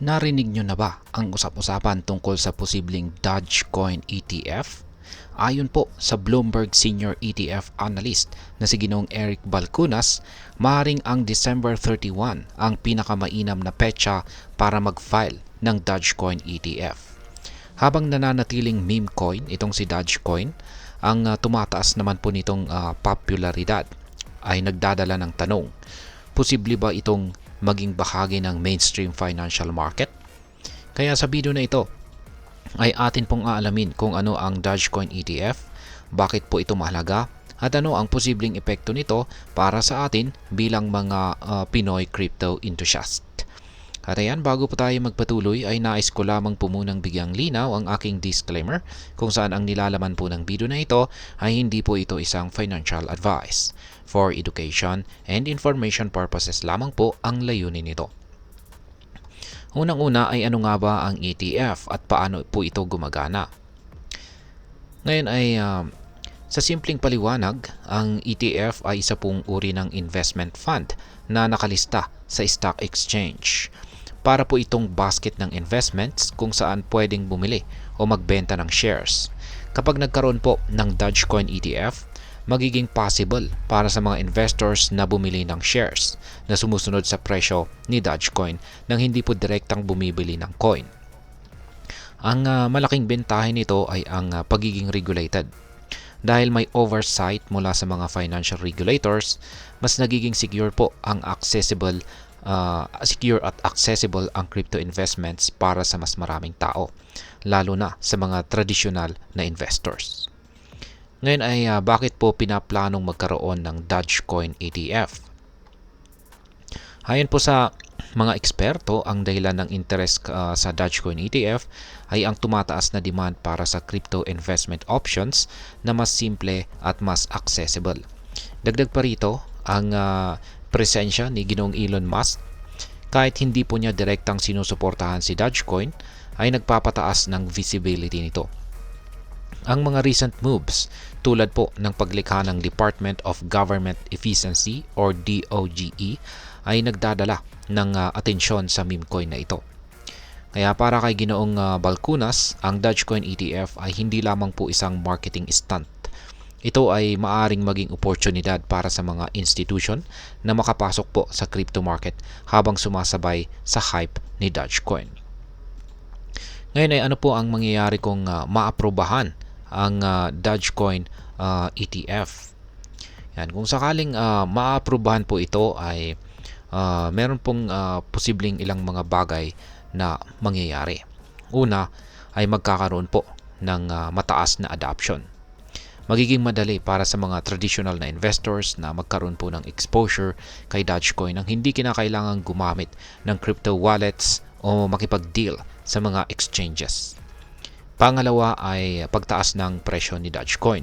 Narinig nyo na ba ang usap-usapan tungkol sa posibleng Dogecoin ETF? Ayon po sa Bloomberg Senior ETF Analyst na si Ginoong Eric Balcunas, maaaring ang December 31 ang pinakamainam na petsa para mag-file ng Dogecoin ETF. Habang nananatiling meme coin itong si Dogecoin, ang tumataas naman po nitong popularidad ay nagdadala ng tanong, posible ba itong maging bahagi ng mainstream financial market? Kaya sa video na ito ay atin pong aalamin kung ano ang Dogecoin ETF, bakit po ito mahalaga, at ano ang posibleng epekto nito para sa atin bilang mga Pinoy crypto enthusiast. At ayan, bago po tayo magpatuloy ay nais ko lamang po munang bigyang linaw ang aking disclaimer kung saan ang nilalaman po ng video na ito ay hindi po ito isang financial advice. For education and information purposes lamang po ang layunin nito. Unang-una ay ano nga ba ang ETF at paano po ito gumagana? Ngayon ay sa simpleng paliwanag, ang ETF ay isa pong uri ng investment fund na nakalista sa stock exchange. Para po itong basket ng investments kung saan pwedeng bumili o magbenta ng shares. Kapag nagkaroon po ng Dogecoin ETF, magiging possible para sa mga investors na bumili ng shares na sumusunod sa presyo ni Dogecoin nang hindi po direktang bumibili ng coin. Ang malaking bentahe nito ay ang pagiging regulated. Dahil may oversight mula sa mga financial regulators, mas nagiging secure po ang secure at accessible ang crypto investments para sa mas maraming tao, lalo na sa mga traditional na investors. Ngayon ay bakit po pinaplanong magkaroon ng Dogecoin ETF? Ayon po sa mga eksperto, ang dahilan ng interest sa Dogecoin ETF ay ang tumataas na demand para sa crypto investment options na mas simple at mas accessible. Dagdag pa rito ang presensya ni Ginoong Elon Musk. Kahit hindi po niya direktang sinusuportahan si Dogecoin, ay nagpapataas ng visibility nito. Ang mga recent moves tulad po ng paglikha ng Department of Government Efficiency or DOGE ay nagdadala ng atensyon sa meme coin na ito. Kaya para kay Ginoong Balcunas, ang Dogecoin ETF ay hindi lamang po isang marketing stunt. Ito ay maaring maging oportunidad para sa mga institution na makapasok po sa crypto market habang sumasabay sa hype ni Dogecoin. Ngayon ay ano po ang mangyayari kung maaprobahan ang Dogecoin ETF? Yan, kung sakaling maaprobahan po ito ay meron pong posibleng ilang mga bagay na mangyayari. Una ay magkakaroon po ng mataas na adoption. Magiging madali para sa mga traditional na investors na magkaroon po ng exposure kay Dogecoin nang hindi kinakailangang gumamit ng crypto wallets o makipag-deal sa mga exchanges. Pangalawa ay pagtaas ng presyo ni Dogecoin.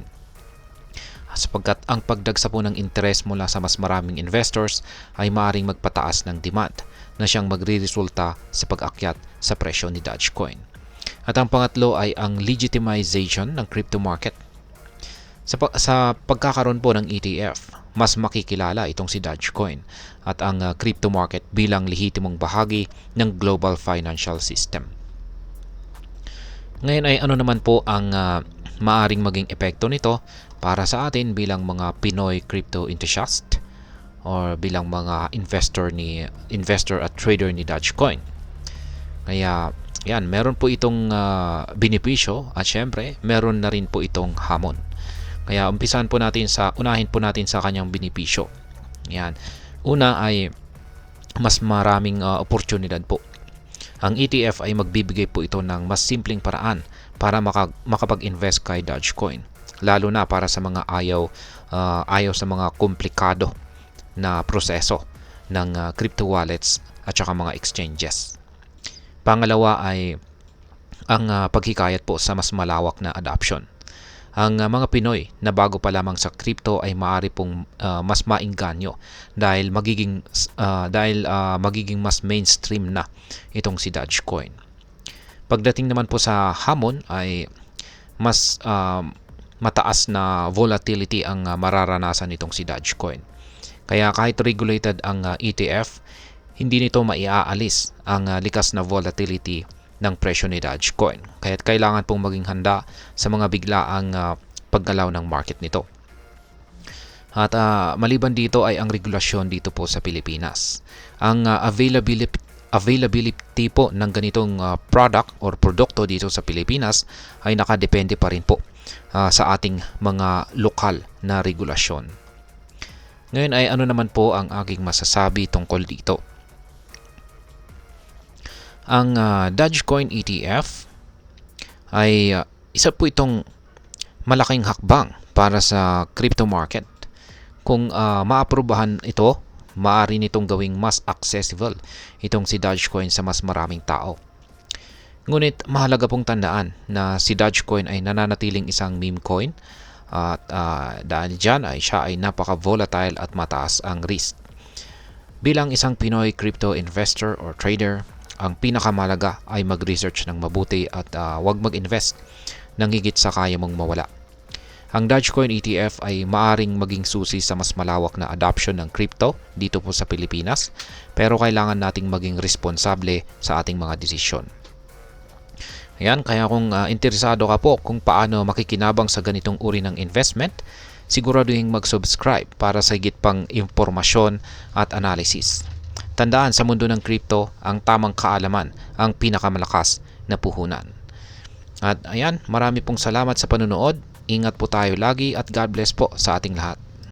Sapagkat ang pagdagsa po ng interes mula sa mas maraming investors ay maaaring magpataas ng demand na siyang magre-resulta sa pag-akyat sa presyo ni Dogecoin. At ang pangatlo ay ang legitimization ng crypto market. Sa pagkakaroon po ng ETF, mas makikilala itong si Dogecoin at ang crypto market bilang lehitimong bahagi ng global financial system. Ngayon ay ano naman po ang maaring maging epekto nito para sa atin bilang mga Pinoy crypto enthusiast or bilang mga investor at trader ni Dogecoin. Kaya yan, meron po itong benepisyo at syempre meron na rin po itong hamon. Kaya unahin po natin sa kanyang benepisyo. Yan. Una ay mas maraming oportunidad po. Ang ETF ay magbibigay po ito ng mas simpleng paraan para makapag-invest kay Dogecoin. Lalo na para sa mga ayaw sa mga komplikado na proseso ng crypto wallets at saka mga exchanges. Pangalawa ay ang paghikayat po sa mas malawak na adoption. Ang mga Pinoy na bago pa lamang sa crypto ay maaari pong mas maingganyo dahil magiging mas mainstream na itong si Dogecoin. Pagdating naman po sa hamon ay mas mataas na volatility ang mararanasan nitong si Dogecoin. Kaya kahit regulated ang ETF, hindi nito maiaalis ang likas na volatility ng presyo ni Dogecoin. Kaya't kailangan pong maging handa sa mga biglaang paggalaw ng market nito. At maliban dito ay ang regulasyon dito po sa Pilipinas. Ang availability po ng ganitong product or produkto dito sa Pilipinas ay nakadepende pa rin po sa ating mga lokal na regulasyon. Ngayon ay ano naman po ang aking masasabi tungkol dito. Ang Dogecoin ETF ay isa po itong malaking hakbang para sa crypto market. Kung maaprubahan ito, maaari nitong gawing mas accessible itong si Dogecoin sa mas maraming tao. Ngunit mahalaga pong tandaan na si Dogecoin ay nananatiling isang meme coin at dahil dyan ay siya ay napaka-volatile at mataas ang risk. Bilang isang Pinoy crypto investor or trader, ang pinakamalaga ay mag-research ng mabuti at huwag mag-invest ng higit sa kaya mong mawala. Ang Dogecoin ETF ay maaring maging susi sa mas malawak na adoption ng crypto dito po sa Pilipinas, pero kailangan nating maging responsable sa ating mga desisyon. Ayan, kaya kung interesado ka po kung paano makikinabang sa ganitong uri ng investment, siguraduhin mag-subscribe para sa higit pang impormasyon at analysis. Tandaan, sa mundo ng crypto, ang tamang kaalaman ang pinakamalakas na puhunan. At ayan, marami pong salamat sa panonood. Ingat po tayo lagi at God bless po sa ating lahat.